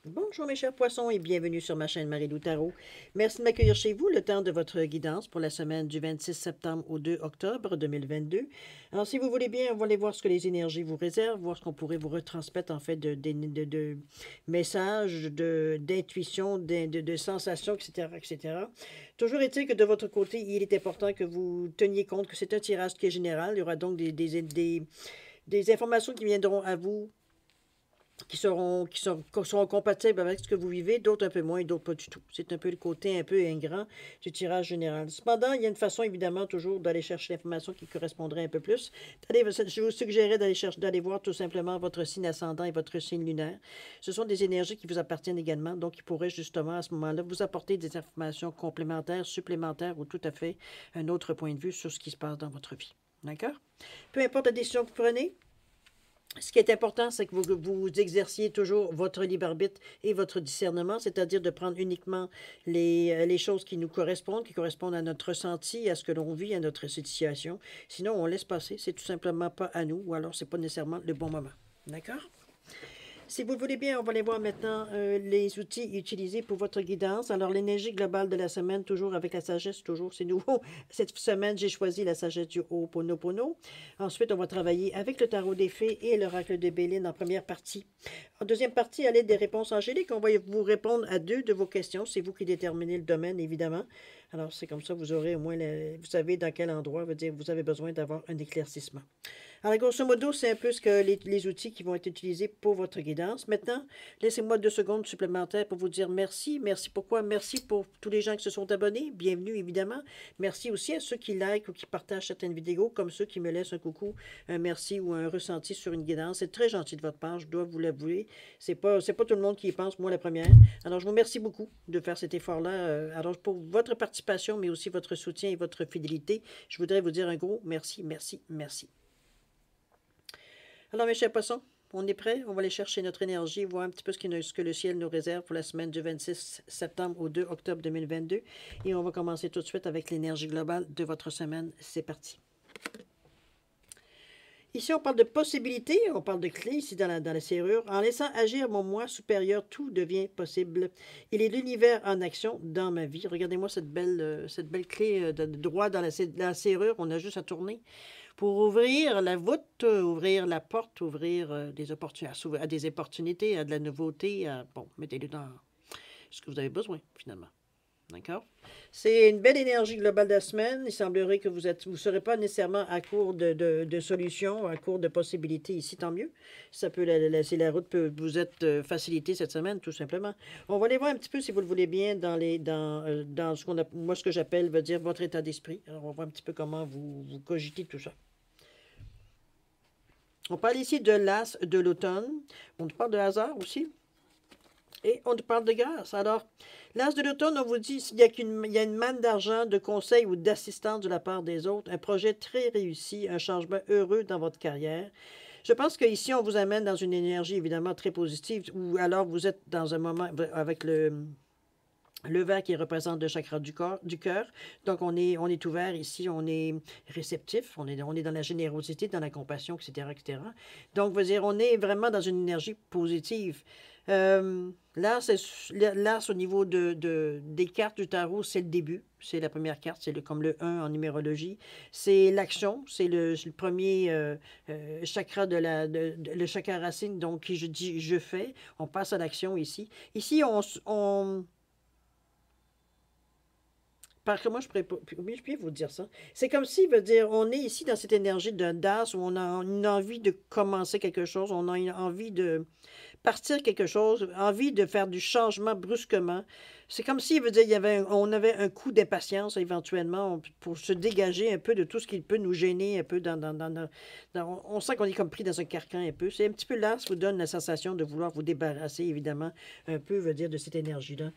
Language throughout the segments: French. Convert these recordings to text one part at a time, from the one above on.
Bonjour mes chers poissons et bienvenue sur ma chaîne Marie-Lou Tarot. Merci de m'accueillir chez vous le temps de votre guidance pour la semaine du 26 septembre au 2 octobre 2022. Alors si vous voulez bien, on va aller voir ce que les énergies vous réservent, voir ce qu'on pourrait vous retransmettre en fait de messages, d'intuition, de sensations, etc., etc. Toujours est-il que de votre côté, il est important que vous teniez compte que c'est un tirage qui est général. Il y aura donc des informations qui viendront à vous qui seront compatibles avec ce que vous vivez, d'autres un peu moins, d'autres pas du tout. C'est un peu le côté un peu ingrat du tirage général. Cependant, il y a une façon, évidemment, toujours d'aller chercher l'information qui correspondrait un peu plus. Je vous suggérerais d'aller voir tout simplement votre signe ascendant et votre signe lunaire. Ce sont des énergies qui vous appartiennent également, donc qui pourraient justement, à ce moment-là, vous apporter des informations complémentaires, supplémentaires ou tout à fait un autre point de vue sur ce qui se passe dans votre vie. D'accord? Peu importe la décision que vous prenez, ce qui est important, c'est que vous exerciez toujours votre libre arbitre et votre discernement, c'est-à-dire de prendre uniquement les choses qui nous correspondent, qui correspondent à notre ressenti, à ce que l'on vit, à notre situation. Sinon, on laisse passer. C'est tout simplement pas à nous, ou alors c'est pas nécessairement le bon moment. D'accord? Si vous le voulez bien, on va aller voir maintenant les outils utilisés pour votre guidance. Alors, l'énergie globale de la semaine, toujours avec la sagesse, toujours, c'est nouveau. Cette semaine, j'ai choisi la sagesse du Ho'oponopono. Ensuite, on va travailler avec le tarot des fées et l'oracle de Béline en première partie. En deuxième partie, à l'aide des réponses angéliques, on va vous répondre à 2 de vos questions. C'est vous qui déterminez le domaine, évidemment. Alors, c'est comme ça, vous aurez au moins, vous savez dans quel endroit, veut dire, vous avez besoin d'avoir un éclaircissement. Alors, grosso modo, c'est un peu ce que les outils qui vont être utilisés pour votre guidance. Maintenant, laissez-moi 2 secondes supplémentaires pour vous dire merci. Merci pourquoi? Merci pour tous les gens qui se sont abonnés. Bienvenue, évidemment. Merci aussi à ceux qui likent ou qui partagent certaines vidéos, comme ceux qui me laissent un coucou, un merci ou un ressenti sur une guidance. C'est très gentil de votre part, je dois vous l'avouer. C'est pas tout le monde qui y pense, moi la première. Alors, je vous remercie beaucoup de faire cet effort-là. Alors, pour votre participation, mais aussi votre soutien et votre fidélité, je voudrais vous dire un gros merci, merci, merci. Alors, mes chers poissons, on est prêts? On va aller chercher notre énergie, voir un petit peu ce que le ciel nous réserve pour la semaine du 26 septembre au 2 octobre 2022. Et on va commencer tout de suite avec l'énergie globale de votre semaine. C'est parti. Ici, on parle de possibilités, on parle de clés ici dans la serrure. En laissant agir mon moi supérieur, tout devient possible. Il est l'univers en action dans ma vie. Regardez-moi cette belle clé de droit dans la serrure. On a juste à tourner pour ouvrir la voûte, ouvrir la porte, ouvrir des opportunités, à des opportunités, à de la nouveauté. Bon, mettez-le dans ce que vous avez besoin, finalement. D'accord? C'est une belle énergie globale de la semaine. Il semblerait que vous ne serez pas nécessairement à court de solutions, à court de possibilités ici, tant mieux. Ça peut si la route peut vous être facilitée cette semaine, tout simplement. On va aller voir un petit peu, si vous le voulez bien, dans ce moi, ce que j'appelle, veut dire, votre état d'esprit. Alors, on va voir un petit peu comment vous cogitez tout ça. On parle ici de l'as de l'automne. On parle de hasard aussi. Et on parle de grâce. Alors, l'as de l'automne, on vous dit qu'il y a une manne d'argent, de conseils ou d'assistance de la part des autres, un projet très réussi, un changement heureux dans votre carrière. Je pense qu'ici, on vous amène dans une énergie évidemment très positive, ou alors vous êtes dans un moment avec le vert qui représente le chakra du cœur. Donc, on est ouvert ici, on est réceptif, on est dans la générosité, dans la compassion, etc., etc. Donc, veut dire, on est vraiment dans une énergie positive. L'as au niveau des cartes du tarot, c'est le début. C'est la première carte, c'est comme le 1 en numérologie. C'est l'action, c'est le premier chakra le chakra racine, donc qui je dis je fais. On passe à l'action ici. Ici, comment je pourrais vous dire ça? C'est comme si, veut dire, on est ici dans cette énergie de d'as où on a une envie de commencer quelque chose, on a une envie de partir quelque chose, envie de faire du changement brusquement. C'est comme si, veut dire, on avait un coup d'impatience éventuellement pour se dégager un peu de tout ce qui peut nous gêner un peu on sent qu'on est comme pris dans un carcan un peu. C'est un petit peu là, ça vous donne la sensation de vouloir vous débarrasser, évidemment, un peu, veut dire, de cette énergie-là.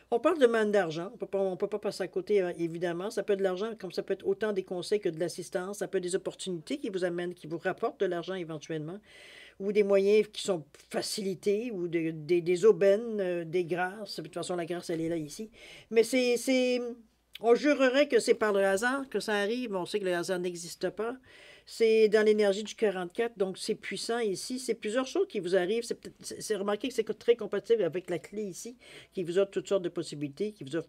On parle de manne d'argent. On peut pas passer à côté, évidemment. Ça peut être de l'argent, comme ça peut être autant des conseils que de l'assistance. Ça peut être des opportunités qui vous amènent, qui vous rapportent de l'argent éventuellement, ou des moyens qui sont facilités, ou des aubaines, des grâces. De toute façon, la grâce, elle est là, ici. Mais on jurerait que c'est par le hasard que ça arrive. On sait que le hasard n'existe pas. C'est dans l'énergie du 44, donc c'est puissant ici. C'est plusieurs choses qui vous arrivent. C'est remarqué que c'est très compatible avec la clé ici, qui vous offre toutes sortes de possibilités, qui vous offre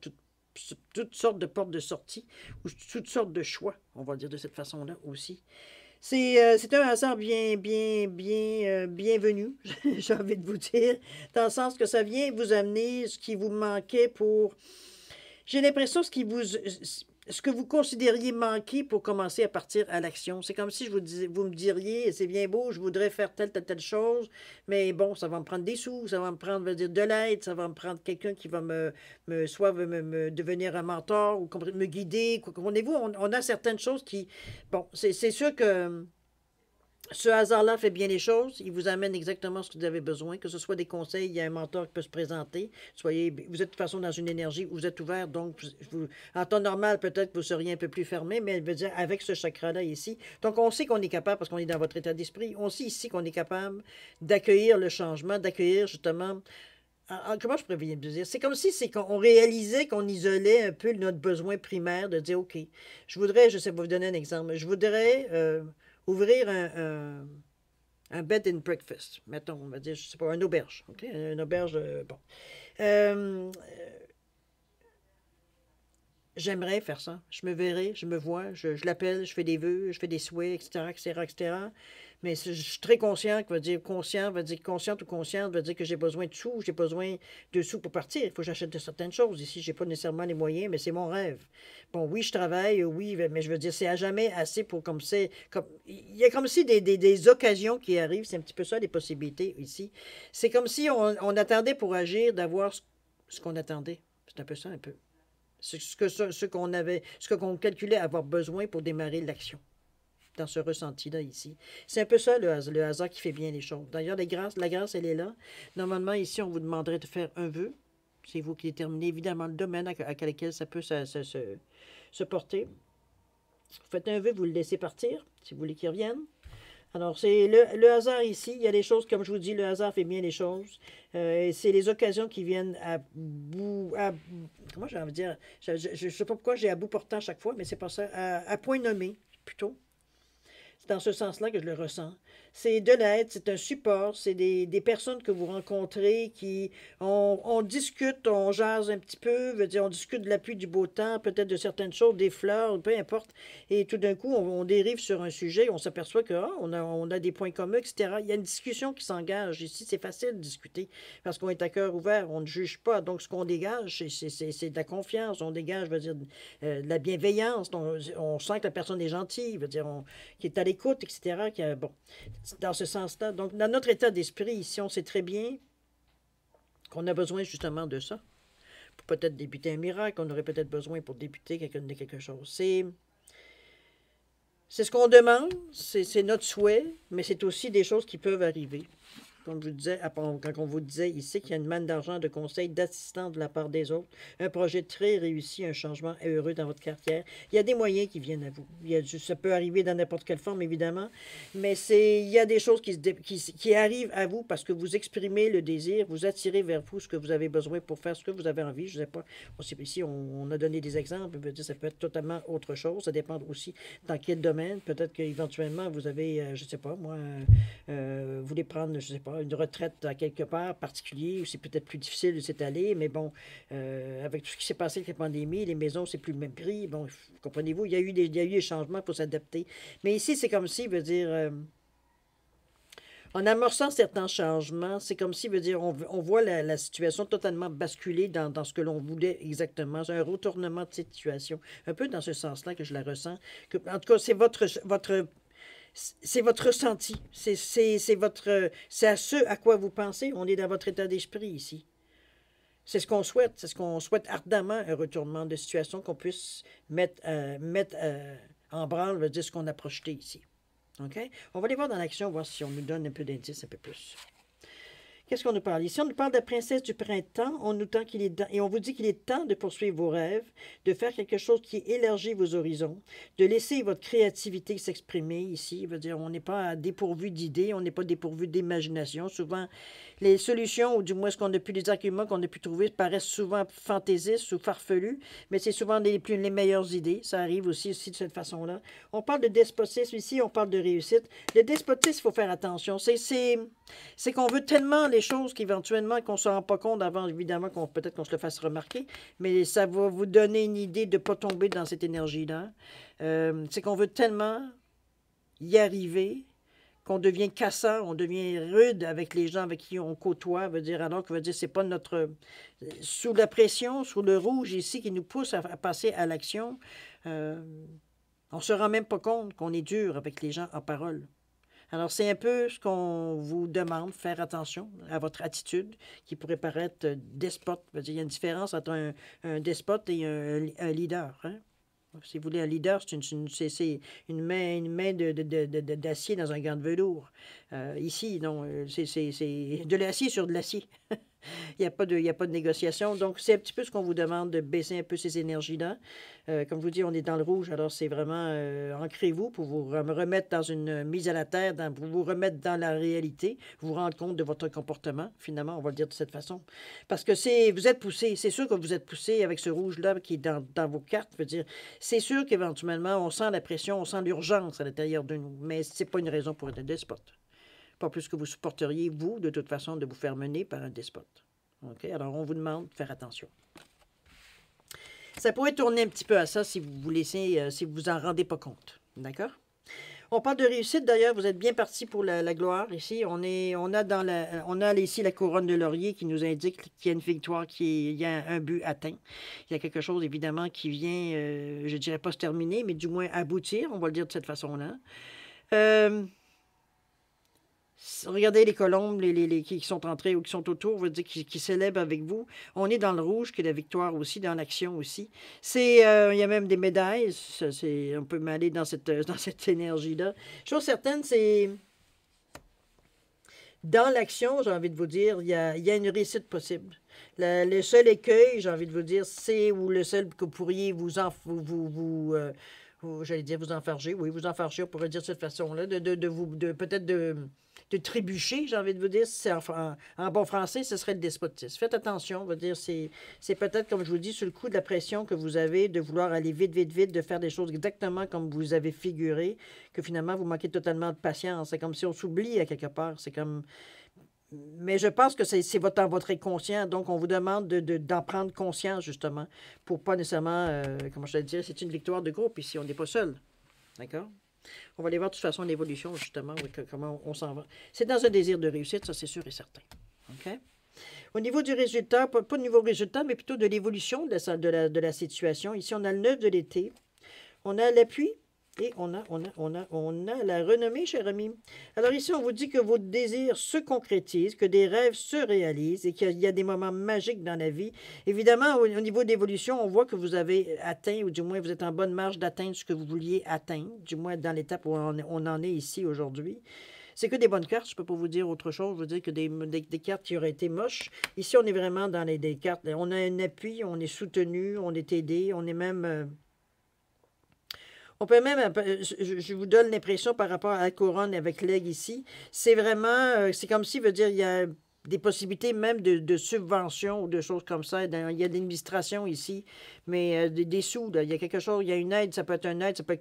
toutes sortes de portes de sortie, ou toutes sortes de choix, on va dire de cette façon-là aussi. C'est un hasard bienvenu, j'ai envie de vous dire, dans le sens que ça vient vous amener ce qui vous manquait pour... J'ai l'impression ce que vous considériez manquer pour commencer à partir à l'action. C'est comme si vous me diriez, c'est bien beau, je voudrais faire telle chose, mais bon, ça va me prendre des sous, ça va me prendre, veut dire, de l'aide, ça va me prendre quelqu'un qui va soit me devenir un mentor ou me guider. Comprenez-vous, on a certaines choses qui... Bon, c'est sûr que ce hasard-là fait bien les choses. Il vous amène exactement ce que vous avez besoin, que ce soit des conseils, il y a un mentor qui peut se présenter. Vous êtes de toute façon dans une énergie où vous êtes ouvert, donc en temps normal, peut-être que vous seriez un peu plus fermé, mais elle veut dire avec ce chakra-là ici. Donc on sait qu'on est capable, parce qu'on est dans votre état d'esprit, on sait ici qu'on est capable d'accueillir le changement, d'accueillir justement... Comment je pourrais bien dire? C'est comme si c'est qu'on réalisait qu'on isolait un peu notre besoin primaire de dire, OK, je voudrais, je sais pas, vous donner un exemple, je voudrais ouvrir un bed and breakfast, mettons, on va dire, je sais pas, une auberge, OK? Une auberge, bon. Euh, J'aimerais faire ça. Je me verrais, je me vois, je l'appelle, je fais des vœux, je fais des souhaits, etc., etc., etc. Mais je suis très conscient, que veut dire consciente ou consciente, veut dire que j'ai besoin de sous, j'ai besoin de sous pour partir. Il faut que j'achète de certaines choses. Ici, j'ai pas nécessairement les moyens, mais c'est mon rêve. Bon, oui, je travaille, oui, mais je veux dire, c'est à jamais assez pour comme c'est. Il y a comme si des occasions qui arrivent, c'est un petit peu ça, les possibilités ici. C'est comme si on attendait pour agir d'avoir ce qu'on attendait. C'est un peu ça, un peu. Ce qu'on calculait avoir besoin pour démarrer l'action dans ce ressenti-là ici. C'est un peu ça le hasard qui fait bien les choses. D'ailleurs, la grâce, elle est là. Normalement, ici, on vous demanderait de faire un vœu. C'est vous qui déterminez évidemment le domaine à lequel ça peut se porter. Vous faites un vœu, vous le laissez partir, si vous voulez qu'il revienne. Alors, c'est le hasard ici. Il y a des choses, comme je vous dis, le hasard fait bien les choses. C'est les occasions qui viennent à bout. Comment j'ai envie de dire? Je ne sais pas pourquoi j'ai à bout portant à chaque fois, mais c'est pas ça. À point nommé, plutôt. C'est dans ce sens-là que je le ressens. C'est de l'aide, c'est un support, c'est des personnes que vous rencontrez qui... On discute, on jase un petit peu, veut dire, on discute de la pluie, du beau temps, peut-être de certaines choses, des fleurs, peu importe. Et tout d'un coup, on dérive sur un sujet, on s'aperçoit que on a des points communs, etc. Il y a une discussion qui s'engage. Ici, c'est facile de discuter parce qu'on est à cœur ouvert, on ne juge pas. Donc, ce qu'on dégage, c'est de la confiance, on dégage, veut dire, de la bienveillance. Donc, on sent que la personne est gentille, veut dire, qui est à l'écoute, etc. Bon, dans ce sens-là. Donc, dans notre état d'esprit, ici, on sait très bien qu'on a besoin justement de ça. Pour peut-être débuter un miracle, on aurait peut-être besoin pour débuter quelque chose. C'est ce qu'on demande, c'est notre souhait, mais c'est aussi des choses qui peuvent arriver. Comme je vous disais, quand on vous disait ici qu'il y a une manne d'argent, de conseils, d'assistance de la part des autres, un projet très réussi, un changement heureux dans votre carrière, il y a des moyens qui viennent à vous. Ça peut arriver dans n'importe quelle forme, évidemment, mais il y a des choses qui arrivent à vous parce que vous exprimez le désir, vous attirez vers vous ce que vous avez besoin pour faire ce que vous avez envie. Je ne sais pas, ici, on a donné des exemples, ça peut être totalement autre chose, ça dépend aussi dans quel domaine. Peut-être qu'éventuellement, vous avez, je ne sais pas, moi, vous voulez prendre, je ne sais pas, une retraite à quelque part particulier, où c'est peut-être plus difficile de s'étaler, mais bon, avec tout ce qui s'est passé avec la pandémie, les maisons, c'est plus le même prix. Bon, comprenez-vous, il y a eu des changements pour s'adapter. Mais ici, c'est comme si, veut dire, en amorçant certains changements, c'est comme si, veut dire, on voit la situation totalement basculer dans ce que l'on voulait exactement. C'est un retournement de cette situation. Un peu dans ce sens-là que je la ressens. En tout cas, c'est votre ressenti. C'est à ce à quoi vous pensez. On est dans votre état d'esprit ici. C'est ce qu'on souhaite. C'est ce qu'on souhaite ardemment, un retournement de situation qu'on puisse mettre en branle, veut dire ce qu'on a projeté ici. OK? On va aller voir dans l'action, voir si on nous donne un peu d'indices, un peu plus. Qu'est-ce qu'on nous parle? Ici, on nous parle de la princesse du printemps. On nous tend qu'il est et on vous dit qu'il est temps de poursuivre vos rêves, de faire quelque chose qui élargit vos horizons, de laisser votre créativité s'exprimer ici. Veut dire, on n'est pas dépourvu d'idées, on n'est pas dépourvu d'imagination. Souvent, les solutions, ou du moins ce qu'on a pu, les arguments qu'on a pu trouver, paraissent souvent fantaisistes ou farfelus, mais c'est souvent les meilleures idées. Ça arrive aussi de cette façon-là. On parle de despotisme ici, on parle de réussite. Le despotisme, il faut faire attention. C'est qu'on veut tellement les choses qu'éventuellement, qu'on ne se rend pas compte avant, évidemment, peut-être qu'on se le fasse remarquer, mais ça va vous donner une idée de ne pas tomber dans cette énergie-là. C'est qu'on veut tellement y arriver qu'on devient cassant, on devient rude avec les gens avec qui on côtoie, veut dire, alors que veut dire, c'est pas notre... Sous la pression, sous le rouge ici, qui nous pousse à passer à l'action, on se rend même pas compte qu'on est dur avec les gens en parole. Alors, c'est un peu ce qu'on vous demande, faire attention à votre attitude qui pourrait paraître despote. Il y a une différence entre un despote et un leader. Hein? Si vous voulez, un leader, c'est une main d'acier dans un gant de velours. Ici, non, c'est de l'acier sur de l'acier. Il n'y a pas de négociation. Donc, c'est un petit peu ce qu'on vous demande, de baisser un peu ces énergies-là. Comme je vous dis, on est dans le rouge, alors c'est vraiment ancrez-vous pour vous remettre dans une mise à la terre, pour vous remettre dans la réalité, vous rendre compte de votre comportement, finalement, on va le dire de cette façon. Parce que vous êtes poussé, c'est sûr que vous êtes poussé avec ce rouge-là qui est dans vos cartes. Veut dire, c'est sûr qu'éventuellement, on sent la pression, on sent l'urgence à l'intérieur de nous, mais ce n'est pas une raison pour être un despote. Pas plus que vous supporteriez, vous, de toute façon, de vous faire mener par un despote. OK? Alors, on vous demande de faire attention. Ça pourrait tourner un petit peu à ça si vous vous laissez, si vous vous en rendez pas compte. D'accord? On parle de réussite, d'ailleurs, vous êtes bien parti pour la gloire ici. On a ici la couronne de laurier qui nous indique qu'il y a une victoire, il y a un but atteint. Il y a quelque chose, évidemment, qui vient, je ne dirais pas se terminer, mais du moins aboutir, on va le dire de cette façon-là. Regardez les colombes qui sont entrées ou qui sont autour, veut dire qui célèbrent avec vous. On est dans le rouge, qui est la victoire aussi, dans l'action aussi. Il y a même des médailles. On peut m'aller dans cette énergie-là. Chose certaine, c'est... Dans l'action, j'ai envie de vous dire, il y a une réussite possible. Le seul écueil, j'ai envie de vous dire, c'est où le seul que vous pourriez j'allais dire vous enfarger, oui, vous enfarger, on pourrait dire de cette façon-là, peut-être de trébucher, j'ai envie de vous dire, en bon français, ce serait le despotisme. Faites attention, on va dire, c'est peut-être, comme je vous dis, sur le coup de la pression que vous avez de vouloir aller vite, vite, vite, de faire des choses exactement comme vous avez figuré, que finalement, vous manquez totalement de patience. C'est comme si on s'oublie à quelque part. C'est comme... Mais je pense que c'est dans votre inconscient, donc on vous demande d'en prendre conscience, justement, pour pas nécessairement, comment je vais dire, c'est une victoire de groupe ici, on n'est pas seul. D'accord? On va aller voir de toute façon l'évolution, justement, comment on s'en va. C'est dans un désir de réussite, ça c'est sûr et certain. OK? Au niveau du résultat, pas au niveau résultat, mais plutôt de l'évolution de la situation. Ici, on a le 9 de l'été, on a l'appui, et on a la renommée, cher ami. Alors ici, on vous dit que vos désirs se concrétisent, que des rêves se réalisent et qu'il y a des moments magiques dans la vie. Évidemment, au niveau d'évolution, on voit que vous avez atteint, ou du moins vous êtes en bonne marge d'atteindre ce que vous vouliez atteindre, du moins dans l'étape où on en est ici aujourd'hui. C'est que des bonnes cartes, je ne peux pas vous dire autre chose. Je veux dire que des cartes qui auraient été moches. Ici, on est vraiment dans des cartes. On a un appui, on est soutenu, on est aidé, on est même... On peut même, je vous donne l'impression par rapport à la couronne avec l'aigle ici, c'est vraiment, c'est comme si, veut dire, il y a des possibilités même de subventions ou de choses comme ça. Il y a d'administration ici, mais des sous, là, il y a quelque chose, il y a une aide, ça peut être une aide, ça peut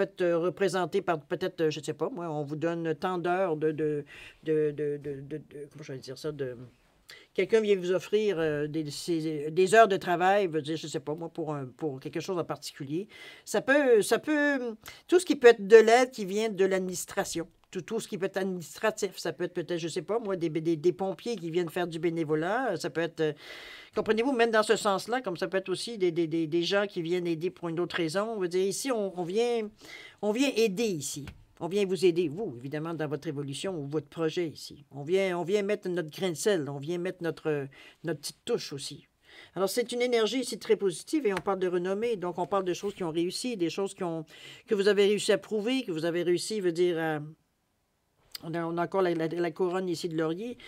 être représenté par peut-être, je ne sais pas, moi, on vous donne tant d'heures comment je vais dire ça, quelqu'un vient vous offrir des heures de travail, veut dire, je ne sais pas moi, pour quelque chose en particulier. Ça peut, tout ce qui peut être de l'aide qui vient de l'administration, tout ce qui peut être administratif, ça peut être peut-être, je ne sais pas moi, des pompiers qui viennent faire du bénévolat, ça peut être, comprenez-vous, même dans ce sens-là, comme ça peut être aussi des gens qui viennent aider pour une autre raison. On veut dire, ici, on vient aider ici. On vient vous aider, vous, évidemment, dans votre évolution ou votre projet ici. On vient mettre notre grain de sel, on vient mettre notre petite touche aussi. Alors, c'est une énergie ici très positive et on parle de renommée. Donc, on parle de choses qui ont réussi, des choses que vous avez réussi à prouver, que vous avez réussi, veut dire, On a encore la couronne ici de laurier.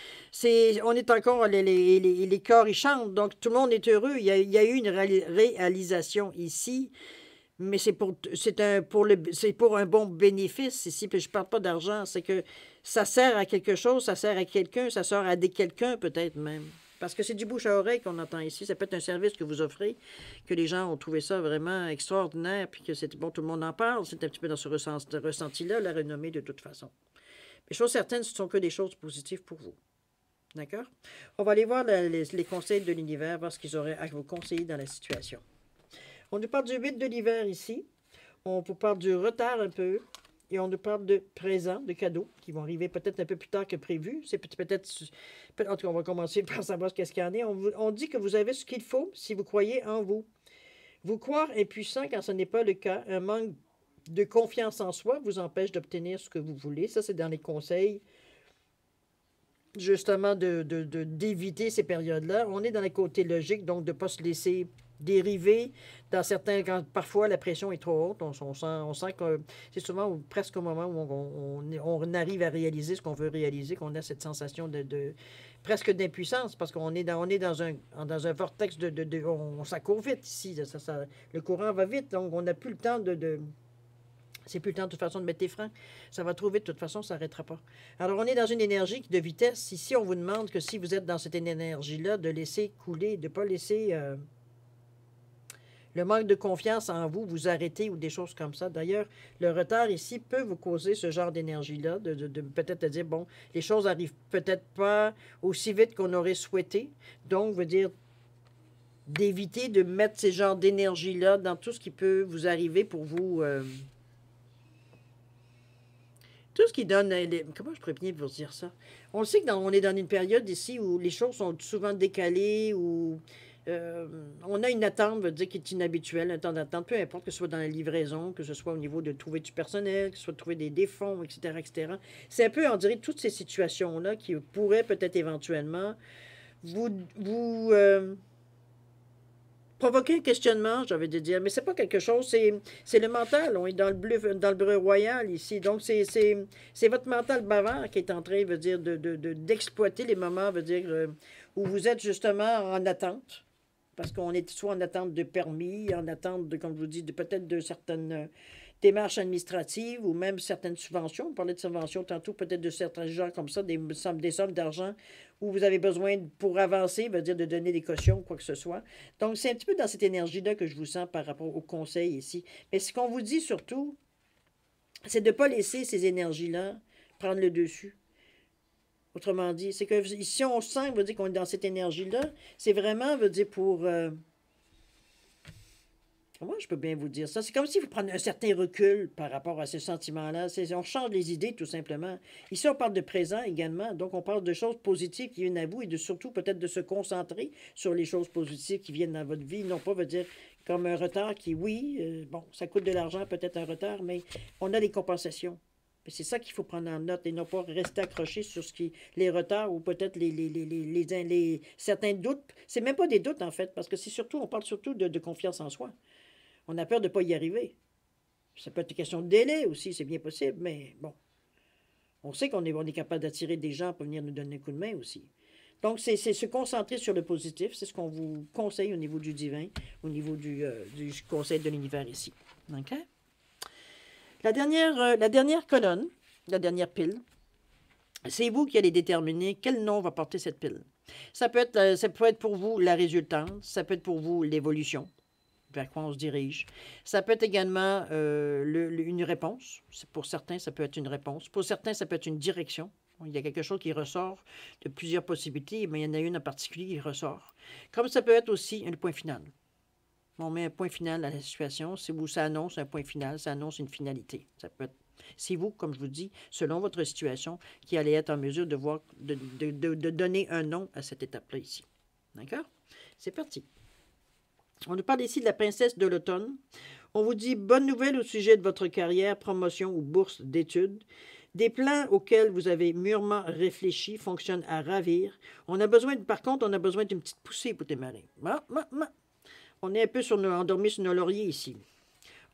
On est encore, les corps, ils chantent, donc tout le monde est heureux. Il y a eu une réalisation ici, mais c'est pour un bon bénéfice ici. Puis je parle pas d'argent, c'est que ça sert à quelque chose, ça sert à quelqu'un, ça sert à des quelqu'un peut-être même. Parce que c'est du bouche à oreille qu'on entend ici. Ça peut être un service que vous offrez, que les gens ont trouvé ça vraiment extraordinaire, puis que c'est bon, tout le monde en parle. C'est un petit peu dans ce ressenti-là, la renommée de toute façon. Les choses certaines, ce ne sont que des choses positives pour vous. D'accord? On va aller voir les conseils de l'univers, voir ce qu'ils auraient à vous conseiller dans la situation. On nous parle du 8 de l'hiver ici. On vous parle du retard un peu. Et on nous parle de présents, de cadeaux, qui vont arriver peut-être un peu plus tard que prévu. C'est peut-être... En tout cas, on va commencer par savoir ce qu'il y en a. On dit que vous avez ce qu'il faut si vous croyez en vous. Vous croire impuissant quand ce n'est pas le cas. Un manque de confiance en soi vous empêche d'obtenir ce que vous voulez. Ça, c'est dans les conseils, justement, d'éviter ces périodes-là. On est dans les côtés logiques, donc de ne pas se laisser dériver. Dans certains, quand parfois la pression est trop haute, on sent que c'est souvent presque au moment où on arrive à réaliser ce qu'on veut réaliser, qu'on a cette sensation presque d'impuissance, parce qu'on est dans un vortex ça court vite ici. Le courant va vite, donc on n'a plus le temps c'est plus le temps, de toute façon, de mettre tes freins. Ça va trop vite, de toute façon, ça n'arrêtera pas. Alors, on est dans une énergie de vitesse. Ici, on vous demande que si vous êtes dans cette énergie-là, de laisser couler, de ne pas laisser le manque de confiance en vous arrêter ou des choses comme ça. D'ailleurs, le retard ici peut vous causer ce genre d'énergie-là, de peut-être dire, bon, les choses n'arrivent peut-être pas aussi vite qu'on aurait souhaité. Donc, veut dire d'éviter de mettre ces genres d'énergie-là dans tout ce qui peut vous arriver pour vous... tout ce qui donne... comment je pourrais bien vous dire ça? On sait qu'on est dans une période ici où les choses sont souvent décalées, où on a une attente, veut dire, qui est inhabituelle, un temps d'attente, peu importe que ce soit dans la livraison, que ce soit au niveau de trouver du personnel, que ce soit de trouver des fonds, etc., etc. C'est un peu, on dirait, toutes ces situations-là qui pourraient peut-être éventuellement vous provoquer un questionnement, j'avais de dire, mais c'est pas quelque chose, c'est le mental. On est dans le bleu royal ici. Donc, c'est votre mental bavard qui est en train, veut dire, d'exploiter les moments, veut dire, où vous êtes justement en attente. Parce qu'on est soit en attente de permis, en attente de, comme je vous dis, peut-être de certaines démarches administratives ou même certaines subventions. On parlait de subventions tantôt, peut-être de certains gens comme ça, des sommes d'argent où vous avez besoin, pour avancer, veut dire de donner des cautions ou quoi que ce soit. Donc, c'est un petit peu dans cette énergie-là que je vous sens par rapport au conseil ici. Mais ce qu'on vous dit surtout, c'est de ne pas laisser ces énergies-là prendre le dessus. Autrement dit, c'est que si on sent, veut dire qu'on est dans cette énergie-là, c'est vraiment, veut dire, pour... Moi, je peux bien vous dire ça. C'est comme si vous preniez un certain recul par rapport à ce sentiment-là. On change les idées, tout simplement. Ici, on parle de présent également. Donc, on parle de choses positives qui viennent à vous et de surtout peut-être de se concentrer sur les choses positives qui viennent dans votre vie. Non pas, veut dire, comme un retard qui, oui, bon, ça coûte de l'argent, peut-être un retard, mais on a des compensations. C'est ça qu'il faut prendre en note et non pas rester accroché sur les retards ou peut-être certains doutes. C'est même pas des doutes, en fait, parce que on parle surtout de confiance en soi. On a peur de ne pas y arriver. Ça peut être une question de délai aussi, c'est bien possible, mais bon. On sait qu'on est capable d'attirer des gens pour venir nous donner un coup de main aussi. Donc, c'est se concentrer sur le positif. C'est ce qu'on vous conseille au niveau du divin, au niveau du conseil de l'univers ici. OK? La dernière colonne, la dernière pile, c'est vous qui allez déterminer quel nom va porter cette pile. Ça peut être pour vous la résultante, ça peut être pour vous l'évolution, vers quoi on se dirige. Ça peut être également une réponse. Pour certains, ça peut être une réponse. Pour certains, ça peut être une direction. Il y a quelque chose qui ressort de plusieurs possibilités, mais il y en a une en particulier qui ressort. Comme ça peut être aussi un point final. On met un point final à la situation. C'est où ça annonce un point final, ça annonce une finalité. Ça peut être, c'est vous, comme je vous dis, selon votre situation, qui allez être en mesure de donner un nom à cette étape-là ici. D'accord? C'est parti. On nous parle ici de la princesse de l'automne. On vous dit bonne nouvelle au sujet de votre carrière, promotion ou bourse d'études. Des plans auxquels vous avez mûrement réfléchi fonctionnent à ravir. Par contre, on a besoin d'une petite poussée pour démarrer. On est un peu endormi sur nos lauriers ici.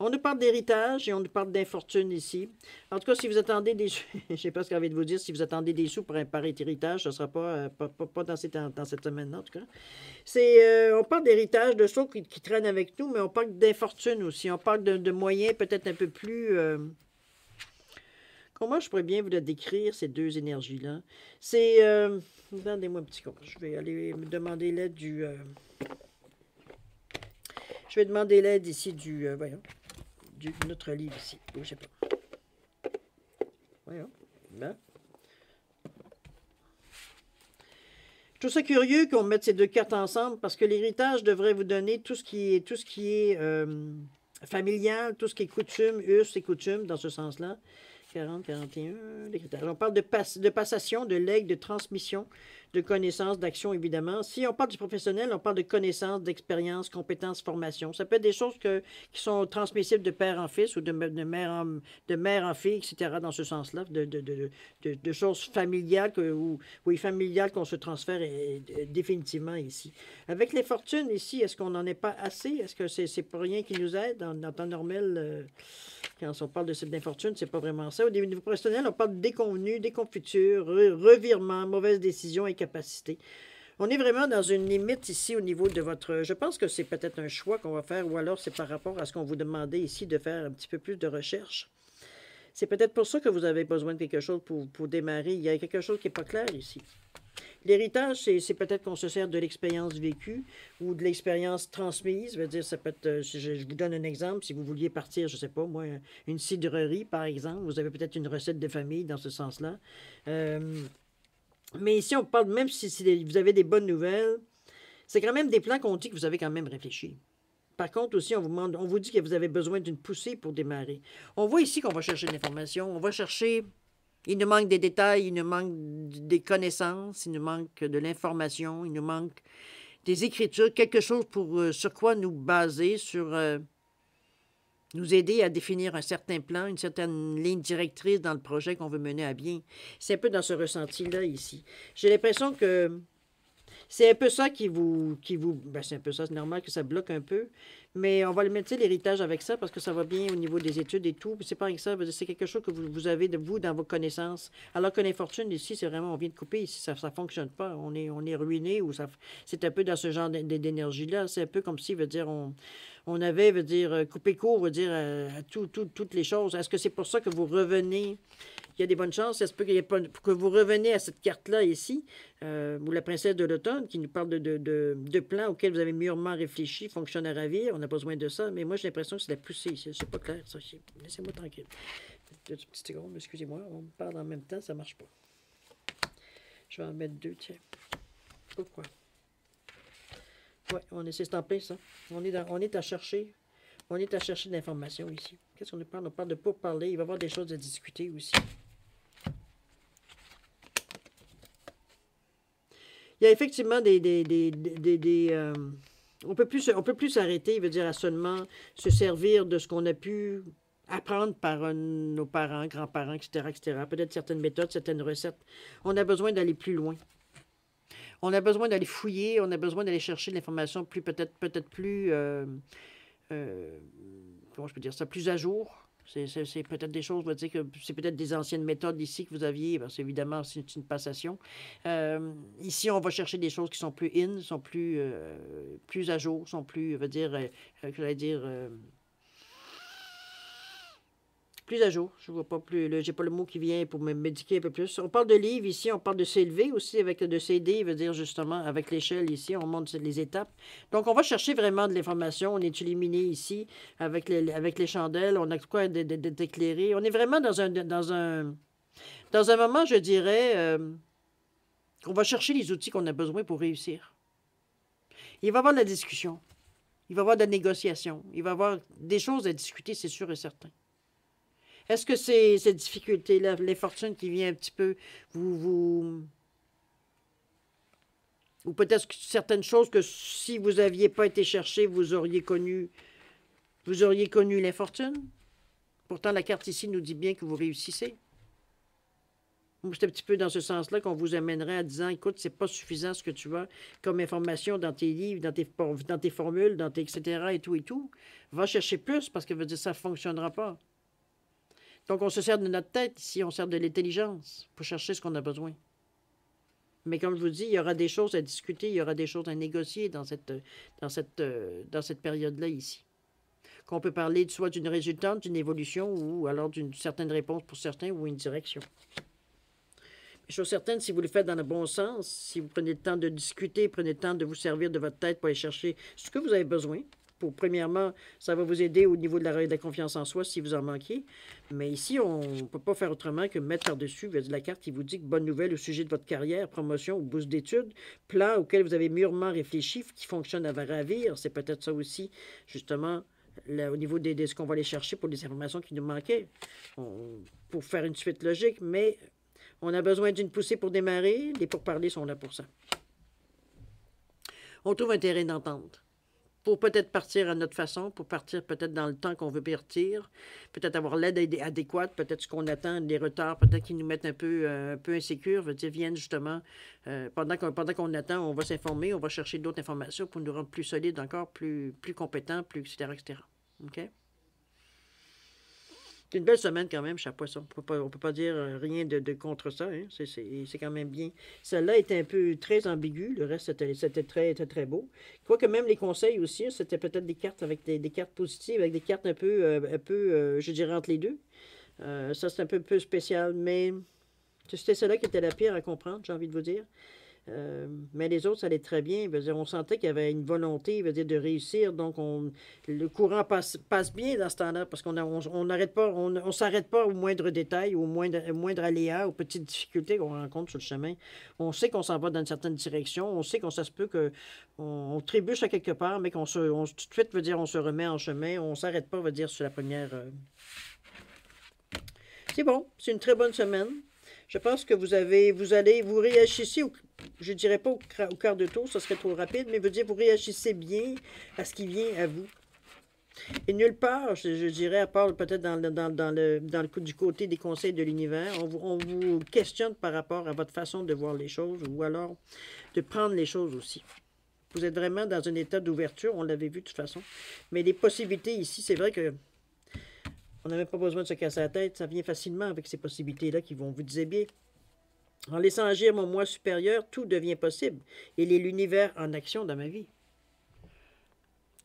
On nous parle d'héritage et on nous parle d'infortune ici. En tout cas, si vous attendez des... je ne sais pas ce que j'ai envie de vous dire. Si vous attendez des sous par héritage, ce ne sera pas dans cette semaine-là, en tout cas. On parle d'héritage, de choses qui traînent avec nous, mais on parle d'infortune aussi. On parle de moyens peut-être un peu plus... comment je pourrais bien vous le décrire, ces deux énergies-là? Attendez-moi un petit coup. Je vais aller me demander l'aide du... je vais demander l'aide ici voyons, notre livre ici. Je sais pas. Voyons. Ben. Je trouve ça curieux qu'on mette ces deux cartes ensemble parce que l'héritage devrait vous donner tout ce qui est familial, tout ce qui est coutume, us et coutume dans ce sens-là. 40, 41, l'héritage. On parle de passation, de legs, de transmission, de connaissances, d'action, évidemment. Si on parle du professionnel, on parle de connaissances, d'expérience, compétences, formation. Ça peut être des choses qui sont transmissibles de père en fils ou de mère en fille, etc., dans ce sens-là, de choses familiales, familiales qu'on se transfère définitivement ici. Avec les fortunes ici, est-ce qu'on n'en est pas assez? Est-ce que c'est pas rien qui nous aide en temps normal? Quand on parle de cette infortune, c'est pas vraiment ça. Au niveau professionnel, on parle de déconvenus, déconfiture, revirement, mauvaise décision, incapacité. On est vraiment dans une limite ici au niveau de votre... Je pense que c'est peut-être un choix qu'on va faire ou alors c'est par rapport à ce qu'on vous demandait ici de faire un petit peu plus de recherche. C'est peut-être pour ça que vous avez besoin de quelque chose pour démarrer. Il y a quelque chose qui n'est pas clair ici. L'héritage, c'est peut-être qu'on se sert de l'expérience vécue ou de l'expérience transmise. Je veux dire, ça peut être, je vous donne un exemple. Si vous vouliez partir, je ne sais pas, moi, une cidrerie, par exemple, vous avez peut-être une recette de famille dans ce sens-là. Mais ici, on parle, même si vous avez des bonnes nouvelles, c'est quand même des plans qu'on dit que vous avez quand même réfléchi. Par contre, aussi, on vous dit que vous avez besoin d'une poussée pour démarrer. On voit ici qu'on va chercher de l'information, on va chercher... Il nous manque des détails, il nous manque des connaissances, il nous manque de l'information, il nous manque des écritures, quelque chose sur quoi nous baser, nous aider à définir un certain plan, une certaine ligne directrice dans le projet qu'on veut mener à bien. C'est un peu dans ce ressenti-là ici. J'ai l'impression que c'est un peu ça c'est un peu ça, c'est normal que ça bloque un peu, mais on va le mettre, l'héritage avec ça, parce que ça va bien au niveau des études et tout, c'est pas avec ça, c'est quelque chose que vous avez de vous dans vos connaissances, alors que l'infortune ici, c'est vraiment, on vient de couper, ici, ça fonctionne pas, on est ruiné, ou c'est un peu dans ce genre d'énergie-là, c'est un peu comme si, on avait, coupé court, à toutes les choses. Est-ce que c'est pour ça que vous revenez? Il y a des bonnes chances. Est-ce que vous revenez à cette carte-là ici, ou la princesse de l'automne, qui nous parle de plans auxquels vous avez mûrement réfléchi, fonctionne à ravir. On a besoin de ça. Mais moi, j'ai l'impression que c'est la poussée. C'est pas clair, ça. Laissez-moi tranquille. Deux petites secondes, excusez-moi. On me parle en même temps, ça marche pas. Je vais en mettre deux, tiens. Pourquoi? Oui, c'est en plein ça. On est à chercher. On est à chercher de l'information ici. Qu'est-ce qu'on nous parle? On parle de pourparler. Il va y avoir des choses à discuter aussi. Il y a effectivement on peut plus s'arrêter, à seulement se servir de ce qu'on a pu apprendre par nos parents, grands-parents, etc., etc. Peut-être certaines méthodes, certaines recettes. On a besoin d'aller plus loin. On a besoin d'aller fouiller, on a besoin d'aller chercher de l'information peut-être plus... comment je peux dire ça, plus à jour. C'est peut-être des choses, on va dire que c'est peut-être des anciennes méthodes ici que vous aviez, parce qu'évidemment, c'est une passation. Ici, on va chercher des choses qui sont plus sont plus à jour, sont plus, plus à jour. Je vois pas plus, j'ai pas le mot qui vient pour me médiquer un peu plus. On parle de livres ici, on parle de s'élever aussi avec de s'aider, justement avec l'échelle ici, on monte les étapes. Donc on va chercher vraiment de l'information, on est illuminé ici avec les chandelles, on a quoi d'éclairer. On est vraiment dans un moment, je dirais, on va chercher les outils qu'on a besoin pour réussir. Il va y avoir de la discussion, il va y avoir de la négociation, il va y avoir des choses à discuter, c'est sûr et certain. Est-ce que c'est cette difficulté-là, les fortunes qui vient un petit peu ou peut-être certaines choses que si vous n'aviez pas été chercher, vous auriez connu l'infortune? Pourtant, la carte ici nous dit bien que vous réussissez. C'est un petit peu dans ce sens-là qu'on vous amènerait en disant, écoute, c'est pas suffisant ce que tu as comme information dans tes livres, dans tes formules, dans tes etc. et tout et tout. Va chercher plus parce que veut dire ça ne fonctionnera pas. Donc, on se sert de notre tête ici, on sert de l'intelligence pour chercher ce qu'on a besoin. Mais comme je vous dis, il y aura des choses à discuter, il y aura des choses à négocier dans cette période-là ici. Qu'on peut parler soit d'une résultante, d'une évolution, ou alors d'une certaine réponse pour certains, ou une direction. Chose certaine, si vous le faites dans le bon sens, si vous prenez le temps de discuter, prenez le temps de vous servir de votre tête pour aller chercher ce que vous avez besoin. Premièrement, ça va vous aider au niveau de la confiance en soi si vous en manquez. Mais ici, on ne peut pas faire autrement que mettre par-dessus la carte qui vous dit que bonne nouvelle au sujet de votre carrière, promotion ou bourse d'études, plan auquel vous avez mûrement réfléchi, qui fonctionne à ravir. C'est peut-être ça aussi, justement, là, au niveau de ce qu'on va aller chercher pour les informations qui nous manquaient, pour faire une suite logique. Mais on a besoin d'une poussée pour démarrer. Les pourparlers sont là pour ça. On trouve un terrain d'entente. Pour peut-être partir à notre façon, pour partir peut-être dans le temps qu'on veut partir, peut-être avoir l'aide adéquate, peut-être ce qu'on attend, les retards, peut-être qui nous mettent un peu insécures, veut dire, viennent justement, pendant qu'on attend, on va s'informer, on va chercher d'autres informations pour nous rendre plus solides encore, plus compétents, plus, etc., etc. OK? C'est une belle semaine quand même, chaque poisson. On peut pas dire rien de contre ça. Hein? C'est quand même bien. Celle-là était un peu très ambiguë. Le reste, c'était très beau. Quoique même les conseils aussi, c'était peut-être des cartes avec des cartes positives, avec des cartes un peu je dirais, entre les deux. Ça, c'est un peu spécial, mais c'était celle-là qui était la pire à comprendre, j'ai envie de vous dire. Mais les autres, ça allait très bien. Dire, on sentait qu'il y avait une volonté dire, de réussir. Donc, le courant passe bien dans ce temps-là parce qu'on n'arrête pas, on s'arrête pas au moindre détail, au moindre aléa, aux petites difficultés qu'on rencontre sur le chemin. On sait qu'on s'en va dans une certaine direction. On sait qu'on ça se peut qu'on trébuche à quelque part, mais tout de suite, veut dire, on se remet en chemin. On s'arrête pas, veut dire, sur la première. C'est bon. C'est une très bonne semaine. Je pense que vous réagissez, je ne dirais pas au quart de tour, ça serait trop rapide, mais vous réagissez bien à ce qui vient à vous. Et nulle part, je dirais, à part peut-être du côté des conseils de l'univers, on vous questionne par rapport à votre façon de voir les choses ou alors de prendre les choses aussi. Vous êtes vraiment dans un état d'ouverture, on l'avait vu de toute façon. Mais les possibilités ici, c'est vrai que on n'a même pas besoin de se casser la tête. Ça vient facilement avec ces possibilités-là qui vont vous déshabiller. En laissant agir mon moi supérieur, tout devient possible. Il est l'univers en action dans ma vie.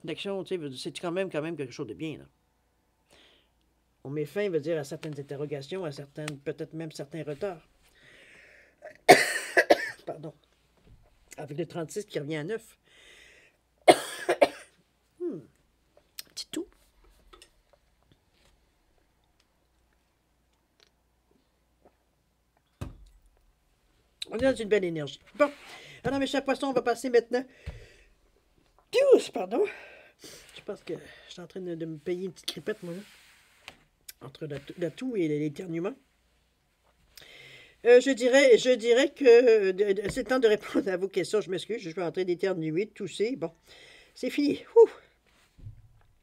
L'action, tu sais, c'est quand même quelque chose de bien. Là. On met fin, veut dire, à certaines interrogations, à peut-être même certains retards. Pardon. Avec le 36 qui revient à 9. Petit tout. On est dans une belle énergie. Bon. Alors, mes chers poissons, on va passer maintenant. Pardon. Je pense que je suis en train de me payer une petite cripette, moi, là. Entre la toux et l'éternuement. Je dirais que c'est le temps de répondre à vos questions. Je m'excuse, je suis en train d'éternuer, de tousser. Bon, c'est fini. Ouh.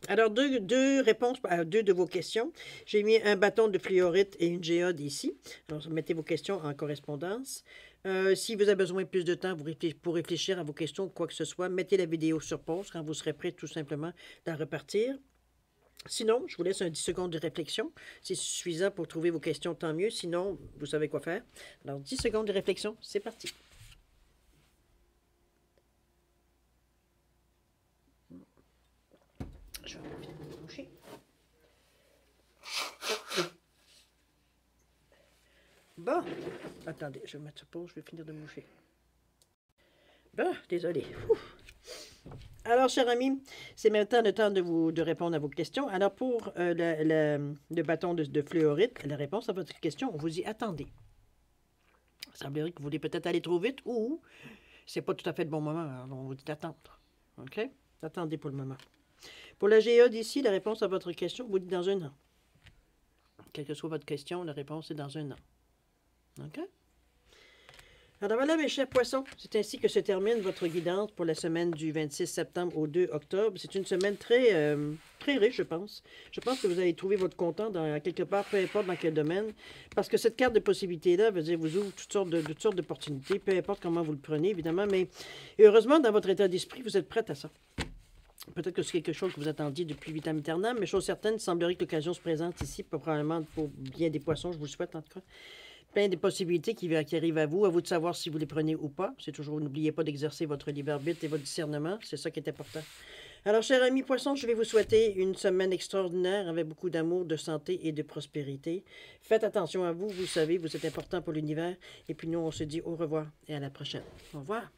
Alors, deux réponses à deux de vos questions. J'ai mis un bâton de fluorite et une géode ici. Alors, mettez vos questions en correspondance. Si vous avez besoin de plus de temps pour réfléchir à vos questions ou quoi que ce soit, mettez la vidéo sur pause quand vous serez prêt tout simplement d'en repartir. Sinon, je vous laisse un 10 secondes de réflexion. C'est suffisant pour trouver vos questions, tant mieux. Sinon, vous savez quoi faire. Alors, 10 secondes de réflexion, c'est parti. Je vais finir de moucher. Bon, attendez, je vais mettre sur pause, je vais finir de moucher. Bon, désolé. Ouf. Alors, chers amis, c'est maintenant le temps de répondre à vos questions. Alors, pour le bâton de fluorite, la réponse à votre question, on vous dit attendez. Il semblerait que vous voulez peut-être aller trop vite ou c'est pas tout à fait le bon moment. Alors, on vous dit d'attendre. OK? Attendez pour le moment. Pour la géode ici, la réponse à votre question, on vous dit dans un an. Quelle que soit votre question, la réponse est dans un an. OK? Alors voilà, mes chers poissons, c'est ainsi que se termine votre guidance pour la semaine du 26 septembre au 2 octobre. C'est une semaine très très riche, je pense. Je pense que vous allez trouver votre content dans quelque part, peu importe dans quel domaine, parce que cette carte de possibilités-là, veut dire, vous ouvre toutes sortes d'opportunités, peu importe comment vous le prenez, évidemment, mais heureusement, dans votre état d'esprit, vous êtes prête à ça. Peut-être que c'est quelque chose que vous attendiez depuis vitam aeternam, mais chose certaine, il semblerait que l'occasion se présente ici, probablement pour bien des poissons, je vous le souhaite en tout cas. Plein de possibilités qui arrivent à vous de savoir si vous les prenez ou pas. C'est toujours, n'oubliez pas d'exercer votre libre arbitre et votre discernement, c'est ça qui est important. Alors, chers amis poissons, je vais vous souhaiter une semaine extraordinaire avec beaucoup d'amour, de santé et de prospérité. Faites attention à vous, vous savez, vous êtes important pour l'univers. Et puis nous, on se dit au revoir et à la prochaine. Au revoir.